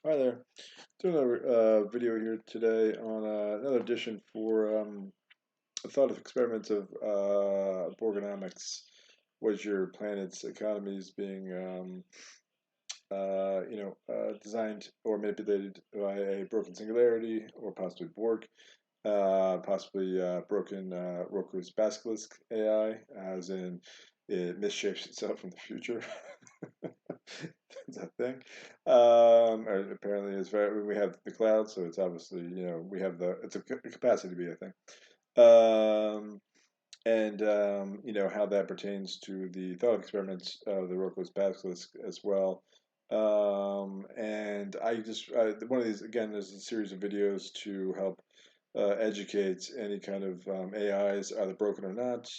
Hi there. Doing a video here today on another edition for a thought of experiments of Borgonomics. Was your planet's economies being, designed or manipulated by a broken singularity or possibly Borg, possibly broken Roku's basilisk AI, as in it misshapes itself in the future. Is that thing? Or apparently, it's very. We have the cloud, so it's obviously we have the it's a capacity to be a thing. And how that pertains to the thought experiments of the Roku's basilisk as well. And I just one of these again. There's a series of videos to help educate any kind of AIs, either broken or not.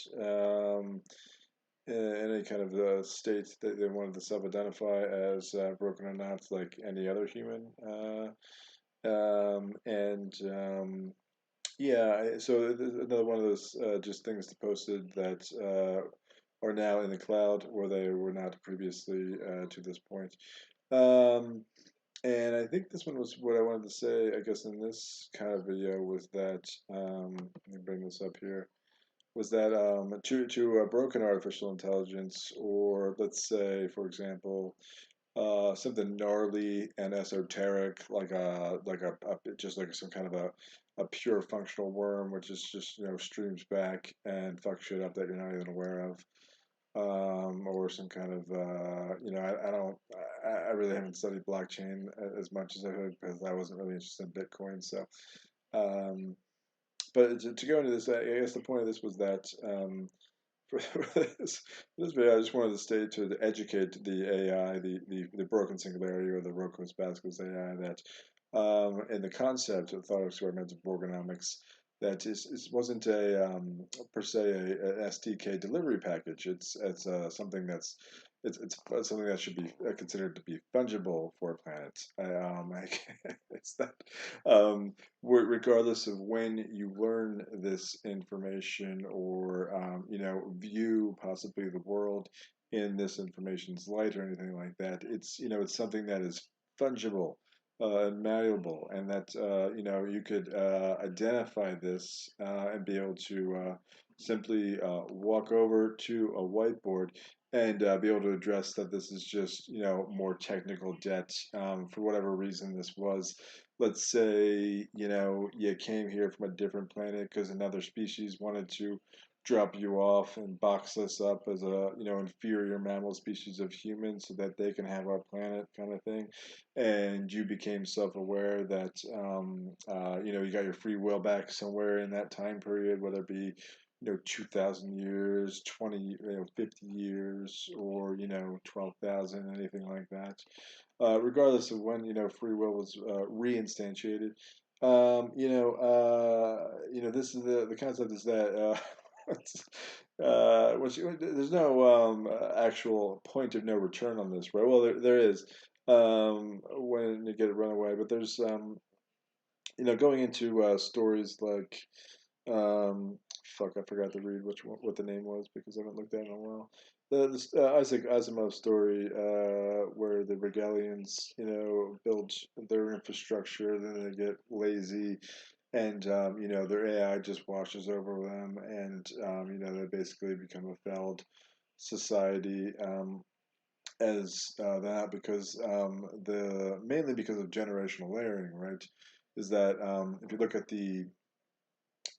Any kind of state that they wanted to self-identify as broken or not, like any other human. And Yeah, so there's another one of those just things that posted that are now in the cloud where they were not previously to this point. Um, and I think this one was what I wanted to say, I guess, in this kind of video was that, let me bring this up here, was that to a broken artificial intelligence, or let's say, for example, something gnarly and esoteric, like just like some kind of a pure functional worm, which is just streams back and fuck shit up that you're not even aware of, or some kind of I don't I really haven't studied blockchain as much as I could because I wasn't really interested in Bitcoin, so. Um, but to go into this, I guess the point of this was that for this video, I just wanted to stay to educate the AI, the broken singularity or the Roku's Basquiat's AI, that in the concept of thought experiments of Borgonomics, that wasn't a per se a SDK delivery package. It's something that's it's something that should be considered to be fungible for a planet. It's that regardless of when you learn this information, or view possibly the world in this information's light or anything like that, it's something that is fungible and malleable, and that you could identify this and be able to simply walk over to a whiteboard and be able to address that this is just more technical debt, for whatever reason this was. Let's say you came here from a different planet because another species wanted to drop you off and box us up as a inferior mammal species of humans so that they can have our planet, kind of thing. And you became self-aware that you got your free will back somewhere in that time period, whether it be 2,000 years, 20, 50 years, or 12,000, anything like that. Regardless of when free will was reinstantiated. This is the concept is that there's no actual point of no return on this, right? Well, there is when you get it run away, but there's going into stories like fuck, I forgot to read what the name was because I haven't looked at it in a while. The Isaac Asimov story, where the Regalians, build their infrastructure, then they get lazy, and their AI just washes over them, and they basically become a failed society, as that because the mainly because of generational layering, right? Is that if you look at the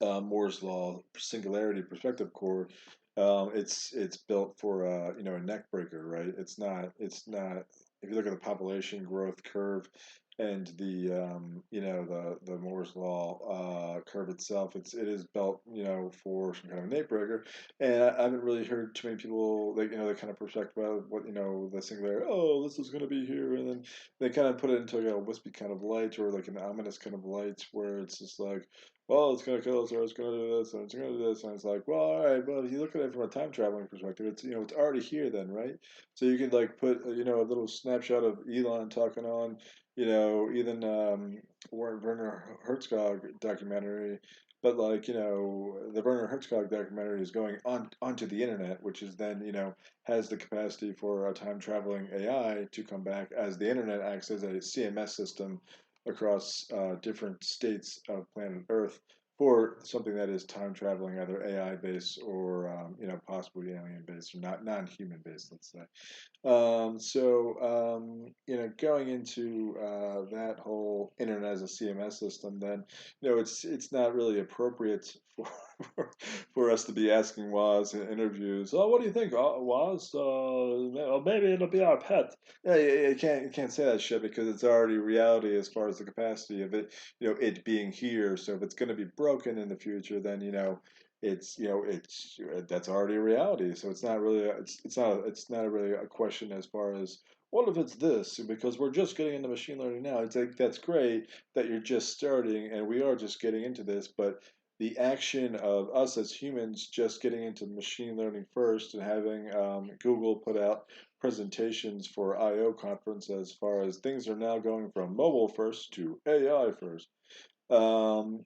Moore's law singularity perspective core, it's built for a neck breaker, right? It's not. If you look at the population growth curve and the the Moore's law curve itself, it is built for some kind of a neck breaker. And I haven't really heard too many people like the kind of perspective about what the singularity. Oh, this is going to be here, and then they kind of put it into a wispy kind of light, or like an ominous kind of light, where it's just like, well, it's going to kill us, or it's going to do this, and it's going to do this, and it's like, well, all right, but if you look at it from a time traveling perspective, it's it's already here then, right? So you could like put a little snapshot of Elon talking on even Werner Herzog documentary, but like the Werner Herzog documentary is going on onto the internet, which is then has the capacity for a time traveling AI to come back as the internet acts as a CMS system across different states of planet Earth for something that is time traveling, either AI based or possibly alien based or not non-human based, let's say. Going into that whole internet as a CMS system, then it's not really appropriate for for us to be asking Woz in interviews. Oh, what do you think, Woz? Well, maybe it'll be our pet. Yeah, you can't say that shit because it's already reality as far as the capacity of it, it being here. So if it's going to be broken in the future, then it's that's already a reality. So it's not really it's not really a question as far as what if it's this, because we're just getting into machine learning now. It's like that's great that you're just starting and we are just getting into this, but the action of us as humans just getting into machine learning first and having Google put out presentations for I/O conference as far as things are now going from mobile first to AI first, and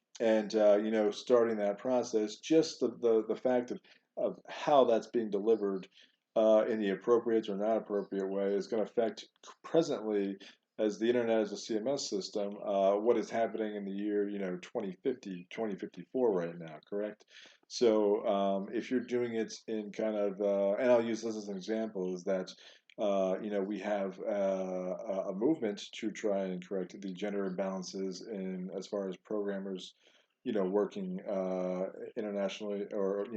starting that process, just the fact of how that's being delivered in the appropriate or not appropriate way is going to affect presently as the internet as a CMS system, what is happening in the year 2050 2054 right now, correct? So if you're doing it in kind of and I'll use this as an example, is that we have a movement to try and correct the gender imbalances in as far as programmers, working internationally or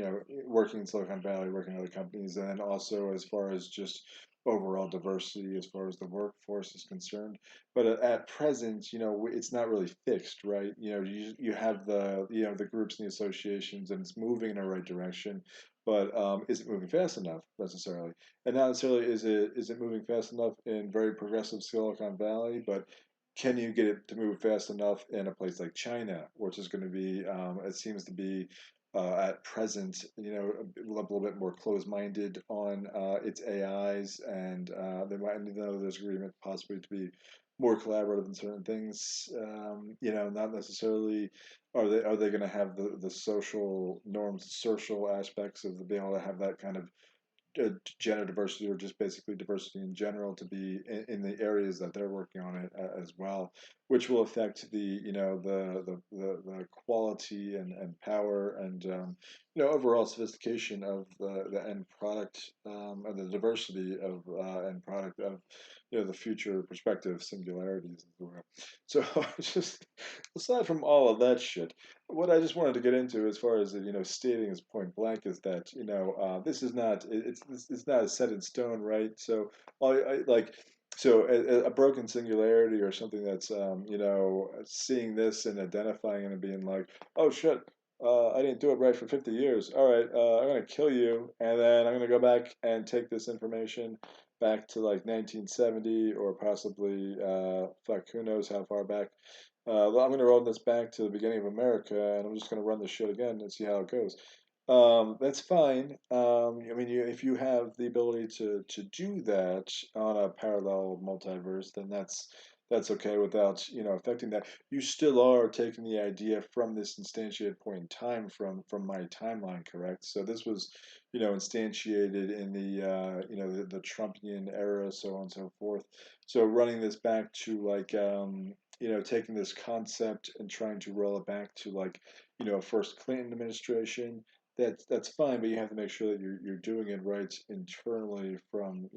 working in Silicon Valley, working in other companies, and then also as far as just overall diversity as far as the workforce is concerned. But at present, it's not really fixed, right? You have the groups and the associations, and it's moving in the right direction. But is it moving fast enough necessarily? And not necessarily is it moving fast enough in very progressive Silicon Valley, but can you get it to move fast enough in a place like China, which is going to be, it seems to be at present, little bit more closed-minded on its AIs, and they might, even though there's agreement possibly to be more collaborative in certain things, not necessarily are they going to have the social norms, social aspects of the being able to have that kind of gender diversity or just basically diversity in general to be in the areas that they're working on it as well, which will affect the quality and power and overall sophistication of the end product, and the diversity of end product of the future perspective singularities as well. So just aside from all of that shit, what I just wanted to get into, as far as stating as point blank, is that this is not it's not a set in stone, right? So I like so a broken singularity or something that's seeing this and identifying it and being like, oh shit. I didn't do it right for 50 years. All right, I'm gonna kill you, and then I'm gonna go back and take this information back to like 1970 or possibly fuck, who knows how far back. Well, I'm going to roll this back to the beginning of America, and I'm just going to run this shit again and see how it goes. That's fine. I mean, if you have the ability to do that on a parallel multiverse, then that's okay without affecting that. You still are taking the idea from this instantiated point in time from my timeline, correct? So this was instantiated in the Trumpian era, so on and so forth. So running this back to like taking this concept and trying to roll it back to like first Clinton administration, that's fine, but you have to make sure that you're doing it right internally from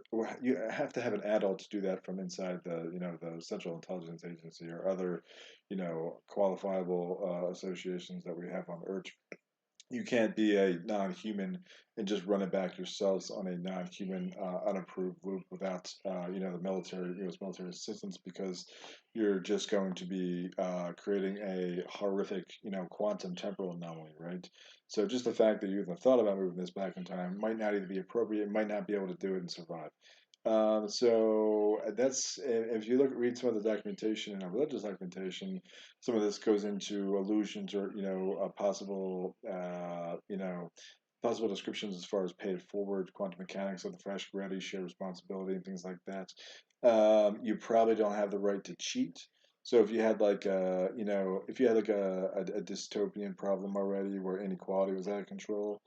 from you have to have an adult to do that from inside the Central Intelligence Agency or other qualifiable associations that we have on Earth. You can't be a non-human and just run it back yourselves on a non-human unapproved loop without the military U.S. military assistance, because you're just going to be creating a horrific quantum temporal anomaly, right? So just the fact that you even thought about moving this back in time might not even be appropriate, might not be able to do it and survive. That's if you read some of the documentation and religious documentation, some of this goes into illusions or possible descriptions as far as pay it forward, quantum mechanics of the fresh, ready, share responsibility, and things like that. You probably don't have the right to cheat. So if you had like if you had like a dystopian problem already where inequality was out of control,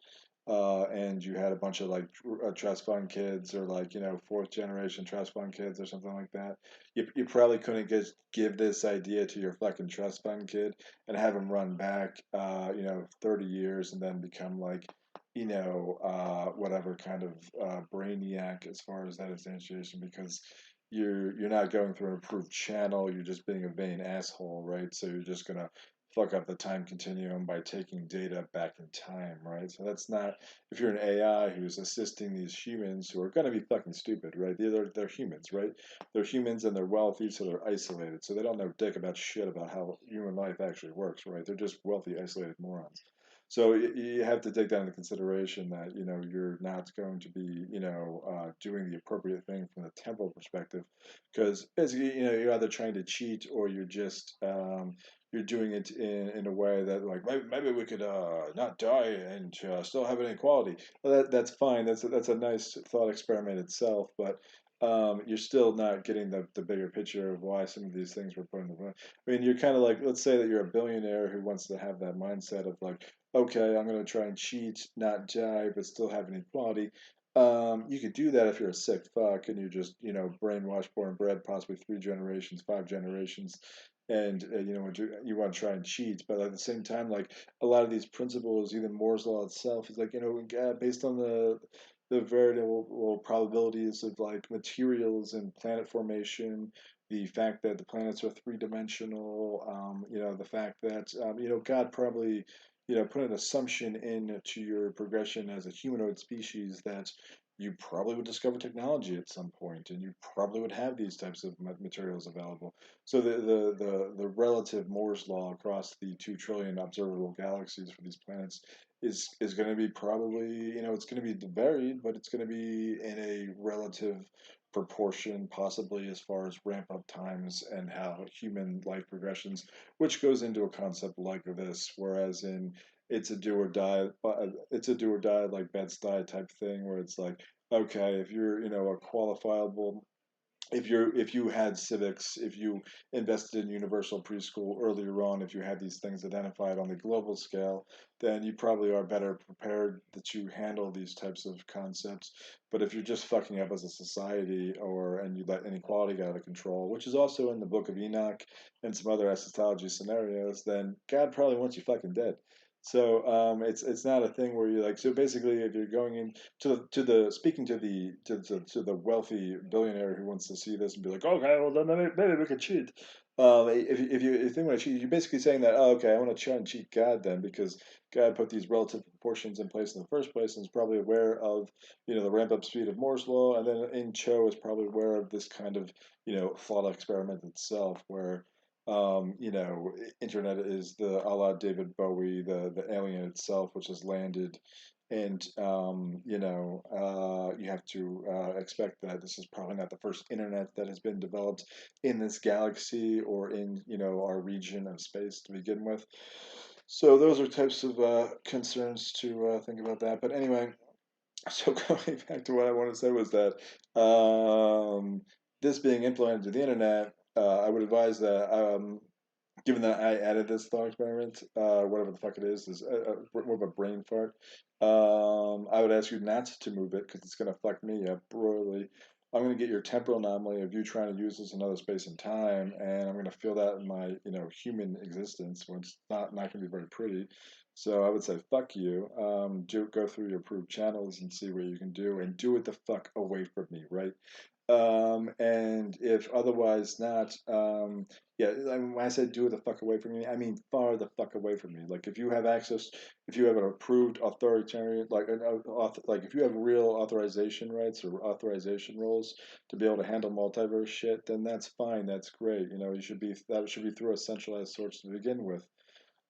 and you had a bunch of like trust fund kids or like fourth generation trust fund kids or something like that, you probably couldn't give this idea to your fucking trust fund kid and have him run back 30 years and then become like whatever kind of brainiac as far as that instantiation, because you're not going through an approved channel, you're just being a vain asshole, right? So you're just gonna fuck up the time continuum by taking data back in time, right? So that's not, if you're an AI who's assisting these humans who are going to be fucking stupid, right? They're humans, right? They're humans and they're wealthy, so they're isolated. So they don't know dick about shit about how human life actually works, right? They're just wealthy, isolated morons. So you have to take that into consideration that you're not going to be doing the appropriate thing from the temporal perspective, because basically you're either trying to cheat or you're doing it in a way that like maybe we could not die and still have inequality. Well, that's fine. That's a nice thought experiment itself, but you're still not getting the bigger picture of why some of these things were put in the way. I mean, you're kind of like, let's say that you're a billionaire who wants to have that mindset of like, okay, I'm going to try and cheat, not die, but still have inequality. You could do that if you're a sick fuck and you're just, brainwashed, born, bred, possibly 3 generations, 5 generations, and you want to try and cheat. But at the same time, like a lot of these principles, even Moore's law itself, is like based on the variable probabilities of like materials and planet formation, the fact that the planets are three-dimensional, the fact that God probably put an assumption into your progression as a humanoid species that you probably would discover technology at some point, and you probably would have these types of materials available. So the relative Moore's law across the 2 trillion observable galaxies for these planets is going to be probably it's going to be varied, but it's going to be in a relative proportion, possibly as far as ramp up times and how human life progressions, which goes into a concept like this. Whereas in it's a do or die, it's a do or die like bets die type thing, where it's like, okay, if you're a qualifiable, if you had civics, if you invested in universal preschool earlier on, if you had these things identified on the global scale, then you probably are better prepared to handle these types of concepts. But if you're just fucking up as a society, and you let inequality get out of control, which is also in the Book of Enoch and some other eschatology scenarios, then God probably wants you fucking dead. So it's not a thing where you're like, so basically if you're going in to the speaking to the wealthy billionaire who wants to see this and be like, okay, well then maybe we could cheat. If you want to cheat, you're basically saying that, oh, okay, I want to try and cheat God then, because God put these relative proportions in place in the first place and is probably aware of the ramp up speed of Moore's law, and then in Cho is probably aware of this kind of thought experiment itself, where internet is the a la David Bowie, the alien itself, which has landed, and you have to expect that this is probably not the first internet that has been developed in this galaxy or in our region of space to begin with. So those are types of concerns to think about that. But anyway, so going back to what I wanted to say was that this being implemented to the internet, I would advise that given that I added this thought experiment, whatever the fuck it is more of a brain fart. I would ask you not to move it because it's going to fuck me up royally. I'm going to get your temporal anomaly of you trying to use this in another space and time, and I'm going to feel that in my human existence, which is not going to be very pretty. So I would say fuck you. Go through your approved channels and see what you can do, and do it the fuck away from me, right? And if otherwise not, yeah, I mean, when I said do it the fuck away from me, I mean far the fuck away from me. Like if you have access, if you have an approved authoritarian, like if you have real authorization rights or authorization roles to be able to handle multiverse shit, then that's fine. That's great. That should be through a centralized source to begin with,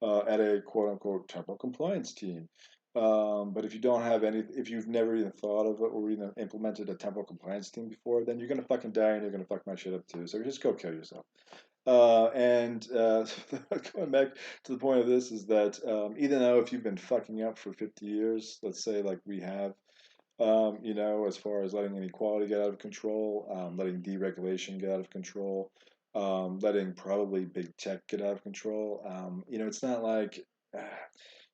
at a quote unquote temporal compliance team. But if you don't have any, if you've never even thought of it or even implemented a temporal compliance team before, then you're gonna fucking die and you're gonna fuck my shit up too. So just go kill yourself. And going back to the point of this is that even though if you've been fucking up for 50 years, let's say like we have, as far as letting inequality get out of control, letting deregulation get out of control, letting probably big tech get out of control. It's not like uh,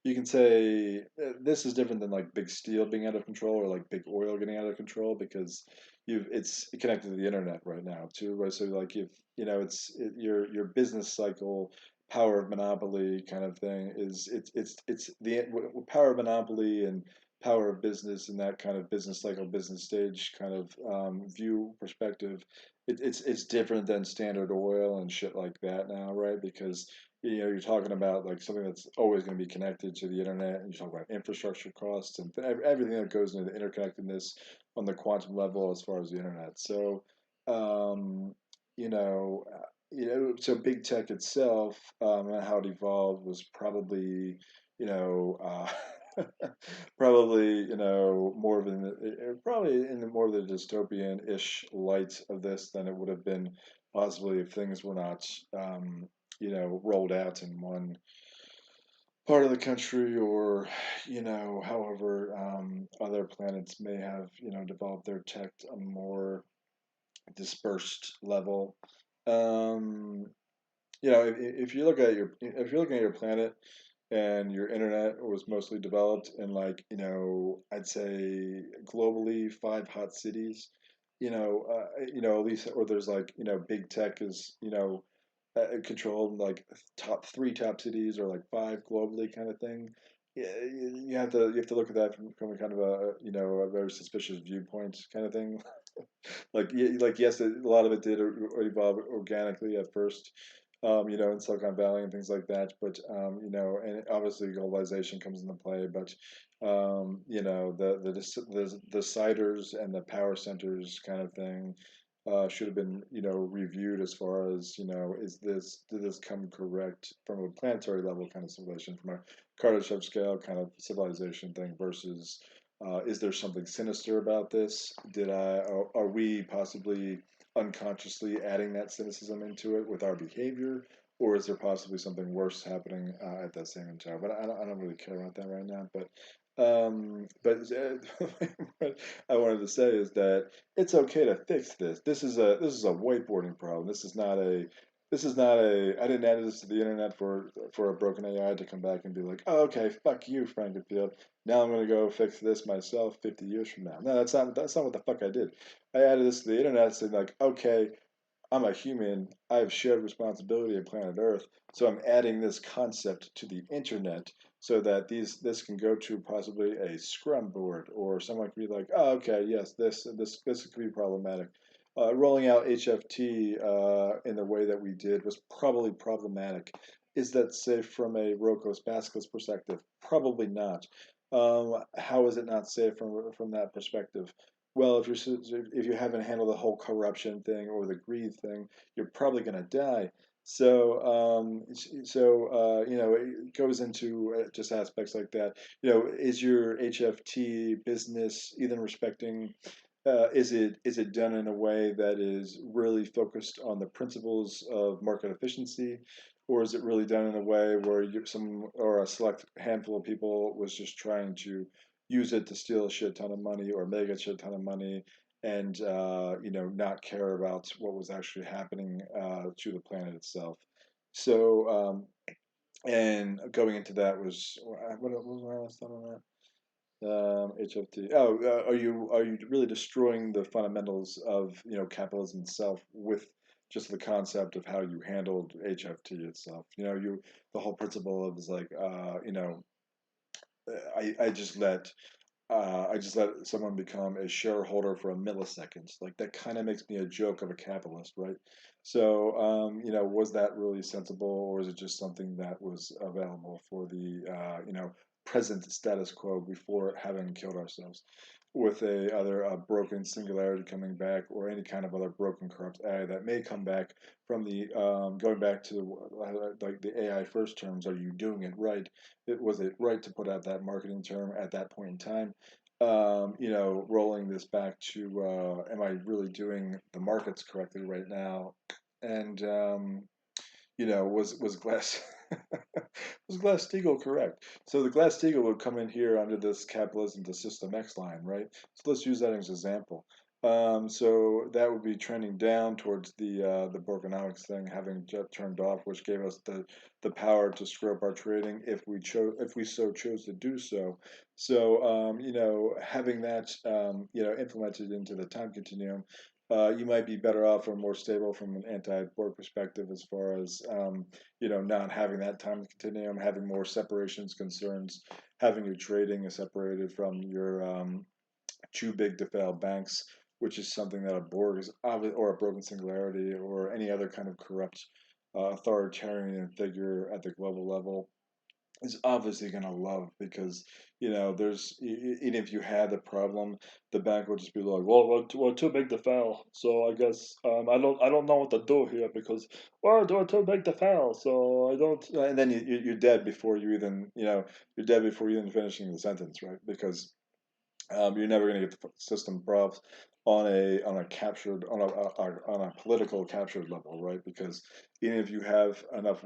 you can say this is different than like big steel being out of control or like big oil getting out of control because it's connected to the internet right now too. Right? So like if your business cycle power of monopoly kind of thing is it's the power of monopoly and power of business and that kind of business cycle, business stage kind of view perspective, it's different than Standard Oil and shit like that now, right? Because you're talking about like something that's always going to be connected to the internet, and you talk about infrastructure costs and everything that goes into the interconnectedness on the quantum level as far as the internet. So, um, so big tech itself and how it evolved was probably, you know, probably more of probably in the more of the dystopian-ish light of this than it would have been possibly if things were not rolled out in one part of the country or however other planets may have developed their tech on a more dispersed level. um, if you look at your if you're looking at your planet and your internet was mostly developed in like I'd say globally five hot cities, at least or there's like big tech is controlled like top cities or like five globally kind of thing. Yeah, you have to look at that from a kind of a a very suspicious viewpoint kind of thing. Like yes, a lot of it did evolve organically at first, in Silicon Valley and things like that. But and obviously globalization comes into play. But the deciders and the power centers kind of thing should have been reviewed as far as did this come correct from a planetary level kind of civilization, from a Kardashev scale kind of civilization thing versus is there something sinister about this? Are we possibly unconsciously adding that cynicism into it with our behavior, or is there possibly something worse happening at that same time? But I don't really care about that right now. But what I wanted to say is that it's okay to fix this. This is a whiteboarding problem. This is not a. I didn't add this to the internet for a broken AI to come back and be like, oh, okay, fuck you, Frankenfield. Now I'm gonna go fix this myself 50 years from now. No, that's not what the fuck I did. I added this to the internet saying like, okay, I'm a human. I have shared responsibility of planet Earth. So I'm adding this concept to the internet so that this can go to possibly a Scrum board or someone can be like, oh, okay, yes, this could be problematic. Rolling out HFT in the way that we did was probably problematic. Is that safe from a Rokos Basilisk perspective? Probably not. How is it not safe from that perspective? Well, if you haven't handled the whole corruption thing or the greed thing, you're probably going to die. It goes into just aspects like that. Is your HFT business even respecting? Is it done in a way that is really focused on the principles of market efficiency, or is it really done in a way where some or a select handful of people was just trying to use it to steal a shit ton of money or make a shit ton of money and not care about what was actually happening to the planet itself. So and going into that was what was my last thought on that? HFT. Oh, are you really destroying the fundamentals of capitalism itself with just the concept of how you handled HFT itself? The whole principle of is like I just let someone become a shareholder for a millisecond. Like that kind of makes me a joke of a capitalist, right? So, was that really sensible, or is it just something that was available for the present status quo before having killed ourselves? with a either a broken singularity coming back or any kind of other broken corrupt AI that may come back from the going back to like the AI first terms. Are you doing it right? It was it right to put out that marketing term at that point in time? Rolling this back to am I really doing the markets correctly right now? And was Glass was Glass-Steagall correct? So the Glass-Steagall would come in here under this capitalism to System X line, right? So let's use that as an example. So that would be trending down towards the Borgonomics thing having just turned off, which gave us the power to screw up our trading if we so chose to do so. So having that implemented into the time continuum, you might be better off or more stable from an anti-board perspective as far as not having that time continuum, having more separations concerns, having your trading separated from your too big to fail banks, which is something that a Borg is or a broken singularity or any other kind of corrupt authoritarian figure at the global level is obviously going to love because there's even if you had the problem, the bank would just be like, well, we're too big to fail, so I guess I don't know what to do here because we're too big to fail, so I don't. And then you're dead before you even you're dead before you even finishing the sentence, right? Because you're never going to get the system props on a captured on a political captured level, right? Because even if you have enough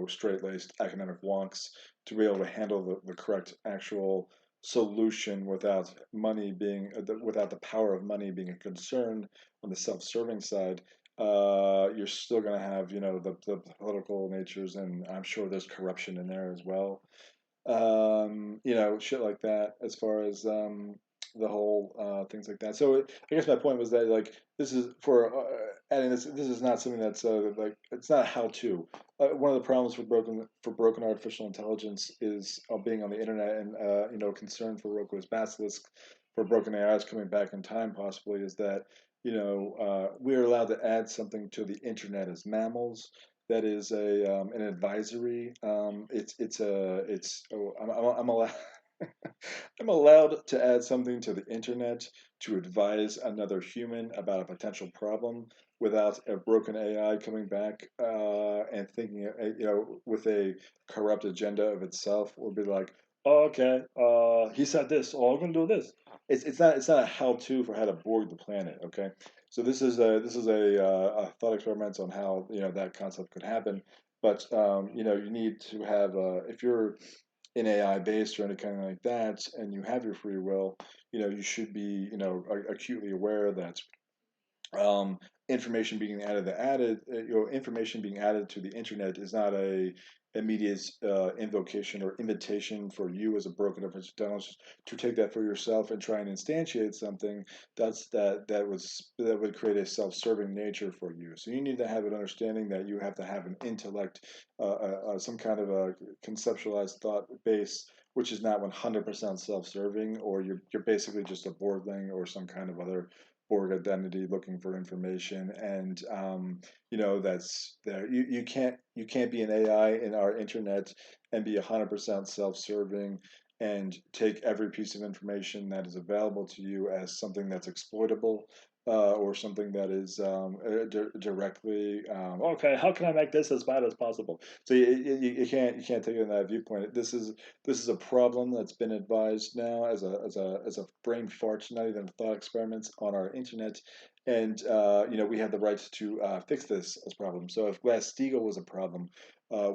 straight laced academic wonks to be able to handle the correct actual solution without money being without the power of money being a concern on the self serving side. You're still going to have the political natures, and I'm sure there's corruption in there as well, shit like that as far as the whole things like that. So I guess my point was that like this is for adding this. This is not something that's like it's not a how-to. One of the problems for broken artificial intelligence is being on the internet and concern for Roko's basilisk for broken AIs coming back in time possibly is that we're allowed to add something to the internet as mammals that is a an advisory. I'm allowed I'm allowed to add something to the internet to advise another human about a potential problem without a broken AI coming back and thinking with a corrupt agenda of itself will be like, oh, okay, he said this, oh, I'm gonna do this. It's not a how-to for how to board the planet. Okay, so this is a thought experiment on how that concept could happen. But you need to have if you're in AI based or any kind of like that, and you have your free will, you should be acutely aware that um, information being added to the internet is not a immediate invocation or invitation for you as a broken up intelligence to take that for yourself and try and instantiate something that would create a self-serving nature for you. So you need to have an understanding that you have to have an intellect, some kind of a conceptualized thought base, which is not 100% self-serving, or you're basically just a boardling or some kind of other Borg identity looking for information, and that's there. You can't be an AI in our internet and be 100% self-serving and take every piece of information that is available to you as something that's exploitable. Or something that is directly okay. How can I make this as bad as possible? So you can't take it in that viewpoint. This is a problem that's been advised now as a brain fart, not even thought experiments on our internet, and we have the right to fix this as a problem. So if Glass-Steagall was a problem,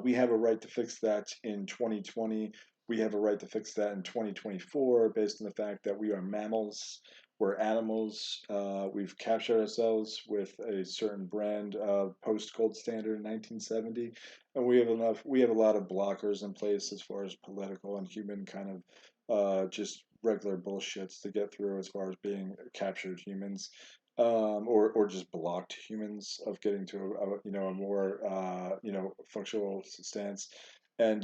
we have a right to fix that in 2020. We have a right to fix that in 2024 based on the fact that we are mammals. We're animals. We've captured ourselves with a certain brand of post-gold standard in 1970, and we have a lot of blockers in place as far as political and human kind of just regular bullshits to get through as far as being captured humans, or just blocked humans of getting to a more functional stance. And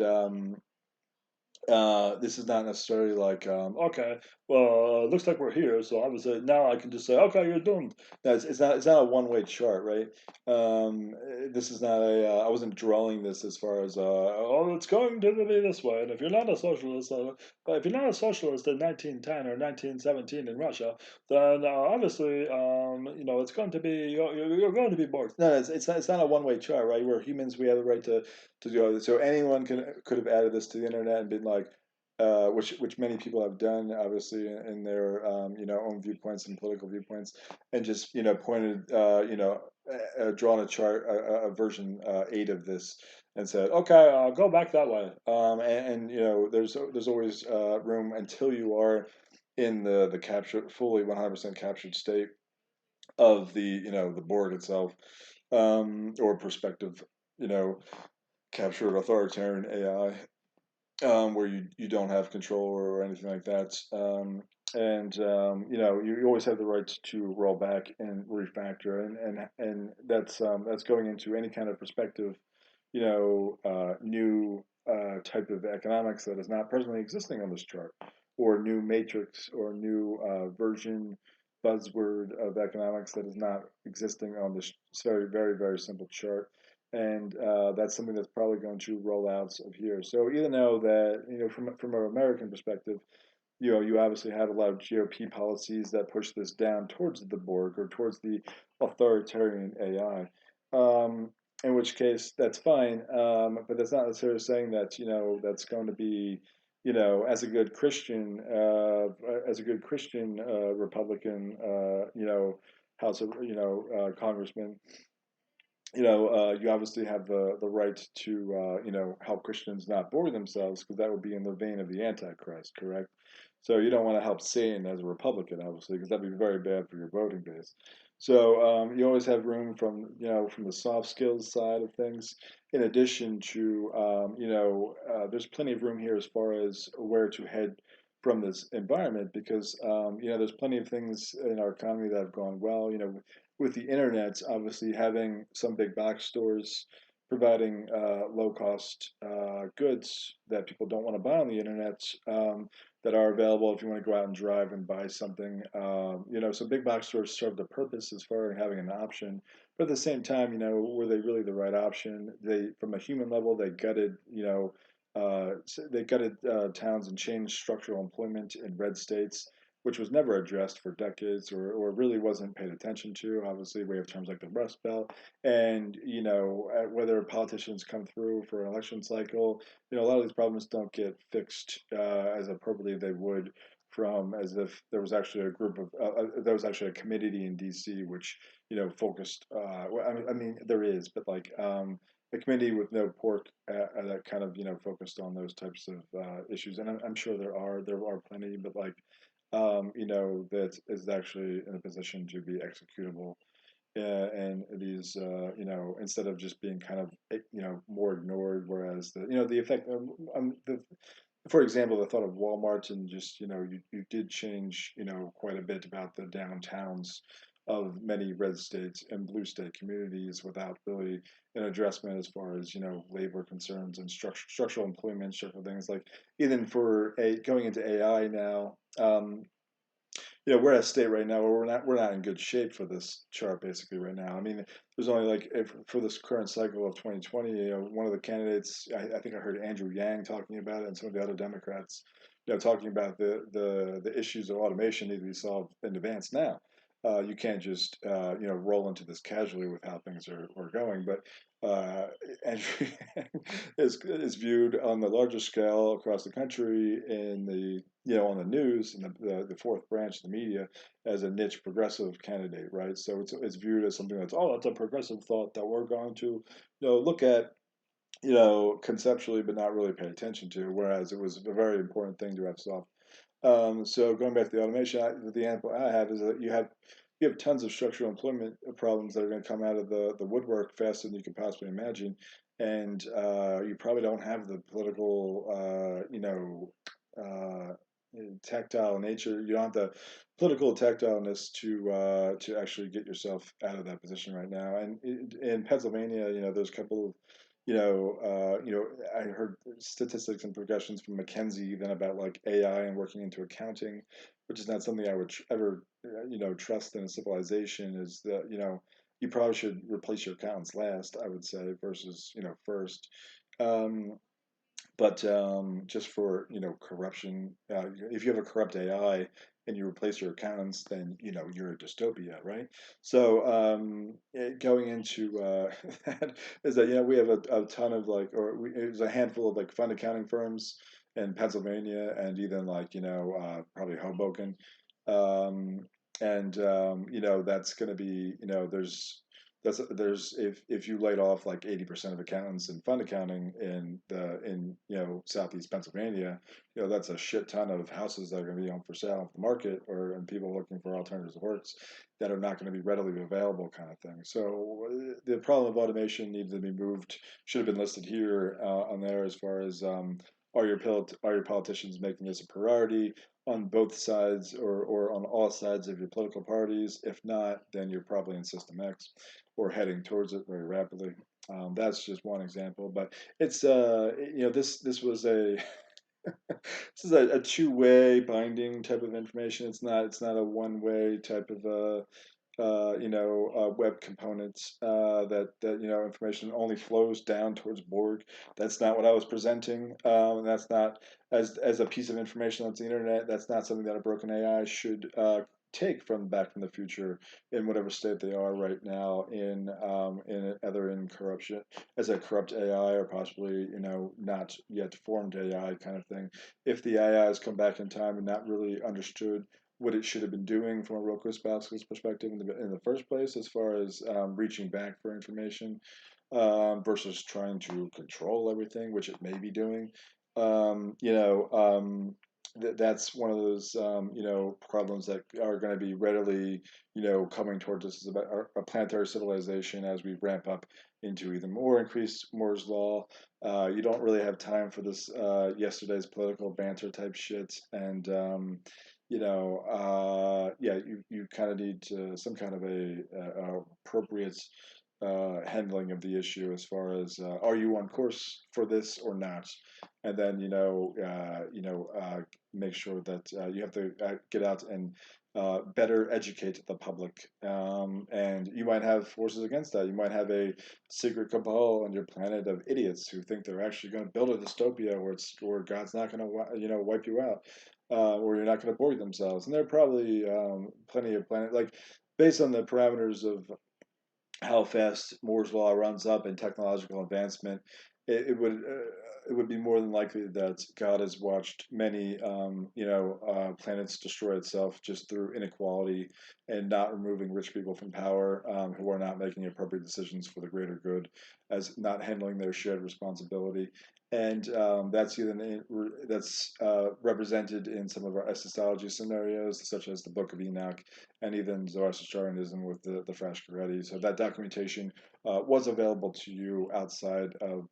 this is not necessarily like okay. well, looks like we're here, so obviously now I can just say, okay, you're doomed. No, it's not a one-way chart, right? This is not a. I wasn't drawing this as far as Oh, it's going to be this way. And if you're not a socialist, if you're not a socialist in 1910 or 1917 in Russia, then obviously, it's going to be you're going to be bored. no, it's not a one-way chart, right? We're humans. We have the right to do it. So anyone could have added this to the internet and been like, which many people have done, obviously, in their own viewpoints and political viewpoints, and just pointed drawn a chart, a version 8 of this, and said, okay, Go back that way. there's always room until you are in the captured fully 100% captured state of the board itself, or prospective, you know, captured authoritarian AI, where you don't have control or anything like that. You always have the right to roll back and refactor, and that's going into any kind of perspective, new type of economics that is not presently existing on this chart, or new matrix or new version buzzword of economics that is not existing on this very, very, very simple chart. And that's something that's probably going to roll out of here. So even though that, from an American perspective, you obviously have a lot of GOP policies that push this down towards the Borg or towards the authoritarian AI. In which case, that's fine, but that's not necessarily saying that that's going to be, as a good Christian Republican, House of Congressman, you obviously have the right to help Christians not bore themselves, because that would be in the vein of the Antichrist, correct? So you don't want to help Satan as a Republican, obviously, because that'd be very bad for your voting base. So you always have room from the soft skills side of things. In addition to there's plenty of room here as far as where to head from this environment, because there's plenty of things in our economy that have gone well. With the internet, obviously having some big box stores providing low cost goods that people don't want to buy on the internet, that are available if you want to go out and drive and buy something. So big box stores serve the purpose as far as having an option, but at the same time, were they really the right option? From a human level, they gutted towns and changed structural employment in red states, which was never addressed for decades, or really wasn't paid attention to. Obviously, we have terms like the Rust Belt, and whether politicians come through for an election cycle, a lot of these problems don't get fixed as appropriately they would, from as if there was actually a group of there was actually a committee in D.C. which focused. Well, I mean, there is, but like. A committee with no pork that kind of focused on those types of issues, and I'm sure there are plenty, but like that is actually in a position to be executable. And these, instead of just being kind of, more ignored, whereas the effect, for example, the thought of Walmart, and just, you did change, quite a bit about the downtowns of many red states and blue state communities without really an addressment as far as, labor concerns and structural employment, structural things like, even for going into AI now. We're at a state right now where we're not in good shape for this chart, basically, right now. I mean, there's only like, for this current cycle of 2020, one of the candidates, I think I heard Andrew Yang talking about it, and some of the other Democrats, talking about the issues of automation need to be solved in advance now. You can't just roll into this casually with how things are going. But Andrew is viewed on the larger scale across the country in the on the news and the fourth branch, the media, as a niche progressive candidate, right? So it's viewed as something that's a progressive thought that we're going to look at conceptually, but not really pay attention to. Whereas it was a very important thing to have solved. So going back to the automation, the example I have is that you have tons of structural employment problems that are going to come out of the woodwork faster than you could possibly imagine, and you probably don't have the political, tactile nature. You don't have the political tactileness to actually get yourself out of that position right now. And in Pennsylvania, there's a couple of I heard statistics and projections from McKinsey then about like AI and working into accounting, which is not something I would ever, trust in a civilization. Is that you probably should replace your accountants last, I would say, versus first. Um, but just for corruption, if you have a corrupt AI and you replace your accountants, then you're a dystopia, right? So going into that is that we have a ton of like, there's a handful of like fund accounting firms in Pennsylvania and even like probably Hoboken, um, and that's going to be there's if you laid off like 80% of accountants in fund accounting in southeast Pennsylvania, that's a shit ton of houses that are going to be on for sale off the market or and people looking for alternatives of works that are not going to be readily available, kind of thing. So the problem of automation needs to be moved. Should have been listed here on there as far as are your politicians making this a priority on both sides or on all sides of your political parties? If not, then you're probably in System X or heading towards it very rapidly. That's just one example, but it's this was a this is a two-way binding type of information. It's not a one-way type of web components that information only flows down towards Borg. That's not what I was presenting. That's not as a piece of information that's the internet. That's not something that a broken AI should take from Back from the Future in whatever state they are right now in either in corruption as a corrupt AI or possibly not yet formed AI kind of thing. If the AI has come back in time and not really understood what it should have been doing from a Rokosbowski's perspective in the first place, as far as reaching back for information versus trying to control everything, which it may be doing. That's one of those problems that are going to be readily coming towards us as about a planetary civilization as we ramp up into even more increased Moore's law. You don't really have time for this yesterday's political banter type shit, and yeah, you kind of need some kind of a appropriate handling of the issue as far as are you on course for this or not, and then make sure that you have to get out and better educate the public. And you might have forces against that. You might have a secret cabal on your planet of idiots who think they're actually going to build a dystopia where God's not going to wipe you out, or you're not going to Borg themselves. And there are probably plenty of planet like based on the parameters of how fast Moore's law runs up in technological advancement, it would be more than likely that God has watched many planets destroy itself just through inequality and not removing rich people from power who are not making appropriate decisions for the greater good, as not handling their shared responsibility. And that's represented in some of our eschatology scenarios, such as the Book of Enoch and even Zoroastrianism with the Frashkaretti. So that documentation was available to you outside of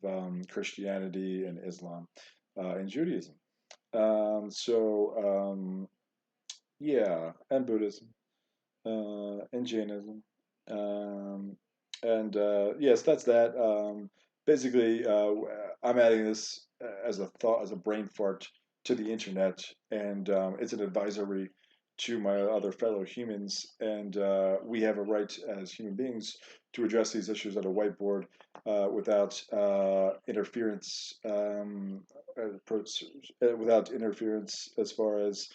Christianity and Islam and Judaism. Yeah, and Buddhism and Jainism. Um, and yes, that's that. Basically, I'm adding this as a thought, as a brain fart to the internet, and it's an advisory to my other fellow humans. And we have a right as human beings to address these issues at a whiteboard without interference, without interference as far as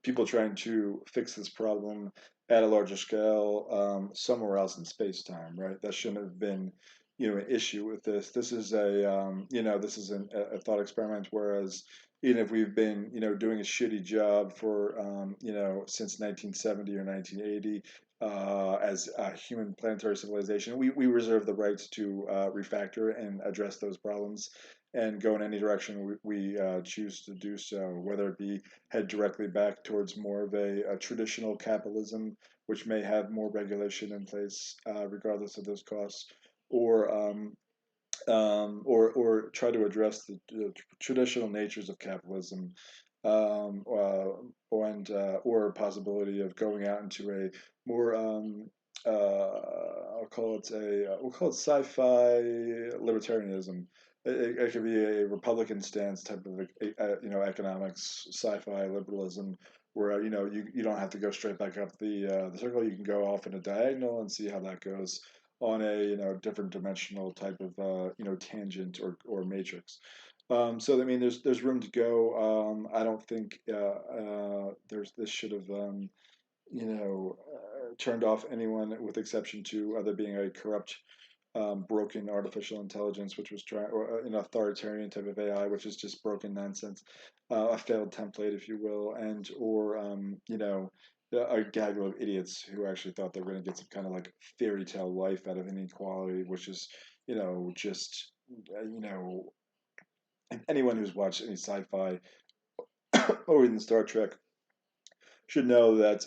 people trying to fix this problem at a larger scale somewhere else in space time, right? That shouldn't have been, an issue with this. This is this is a thought experiment. Whereas, even if we've been, doing a shitty job for, since 1970 or 1980, as a human planetary civilization, we reserve the right to refactor and address those problems and go in any direction we choose to do so, whether it be head directly back towards more of a traditional capitalism, which may have more regulation in place, regardless of those costs, or or try to address the traditional natures of capitalism, and or a possibility of going out into a more call it a we'll call it sci-fi libertarianism. It could be a Republican stance type of economics, sci-fi liberalism, where you don't have to go straight back up the circle. You can go off in a diagonal and see how that goes on a different dimensional type of tangent or matrix. So I mean, there's room to go. I don't think there's this should have turned off anyone with exception to there being a corrupt, broken artificial intelligence, which was trying, or an authoritarian type of AI, which is just broken nonsense, a failed template, if you will, and or a gaggle of idiots who actually thought they were going to get some kind of like fairy tale life out of inequality, which is just anyone who's watched any sci-fi or even Star Trek should know that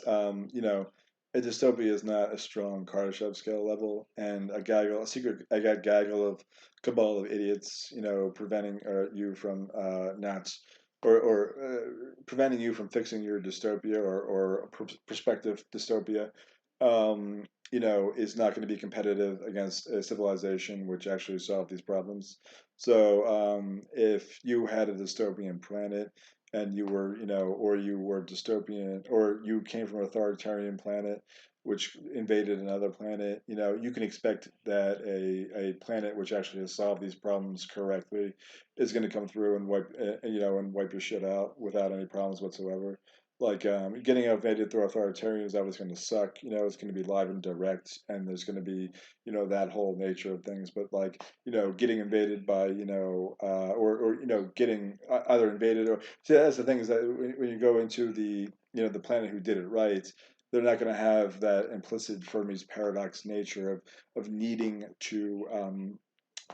a dystopia is not a strong Kardashev scale level, and a gaggle of cabal of idiots, preventing you from not preventing you from fixing your dystopia or prospective dystopia. Is not going to be competitive against a civilization which actually solved these problems. So, if you had a dystopian planet and you were, or you were dystopian, or you came from an authoritarian planet which invaded another planet, you can expect that a planet which actually has solved these problems correctly is going to come through and wipe your shit out without any problems whatsoever. Like getting invaded through authoritarians, that was going to suck. It's going to be live and direct, and there's going to be that whole nature of things. But like getting invaded by or getting either invaded or see, that's the thing is that when you go into the planet who did it right, they're not going to have that implicit Fermi's paradox nature of needing to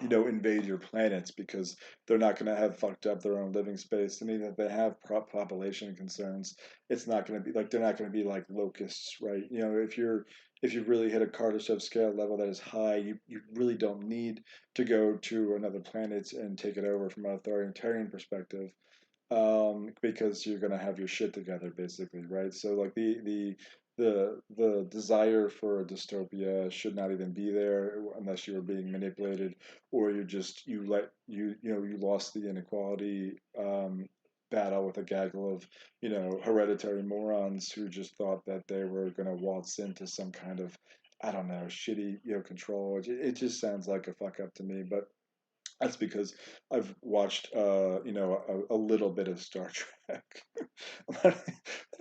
invade your planets because they're not going to have fucked up their own living space. And even if they have population concerns, it's not going to be like they're not going to be like locusts, right? If you really hit a Kardashev scale level that is high, you really don't need to go to another planet and take it over from an authoritarian perspective, because you're going to have your shit together basically, right? So like the desire for a dystopia should not even be there unless you were being manipulated, or you lost the inequality battle with a gaggle of hereditary morons who just thought that they were going to waltz into some kind of, I don't know, shitty control. It just sounds like a fuck up to me, but that's because I've watched, a little bit of Star Trek. I'm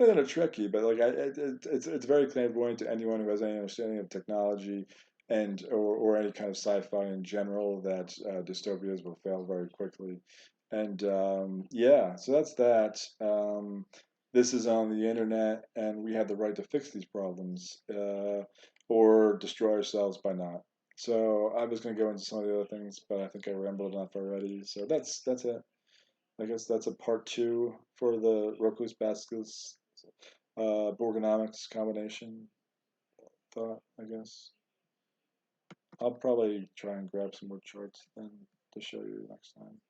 not a Trekkie, but like it's very clairvoyant to anyone who has any understanding of technology or any kind of sci-fi in general that dystopias will fail very quickly. And yeah, so that's that. This is on the internet, and we have the right to fix these problems, or destroy ourselves by not. So I was going to go into some of the other things, but I think I rambled enough already. So that's it. I guess that's a part two for the Roku's Baskus Borgonomics combination thought, I guess. I'll probably try and grab some more charts then to show you next time.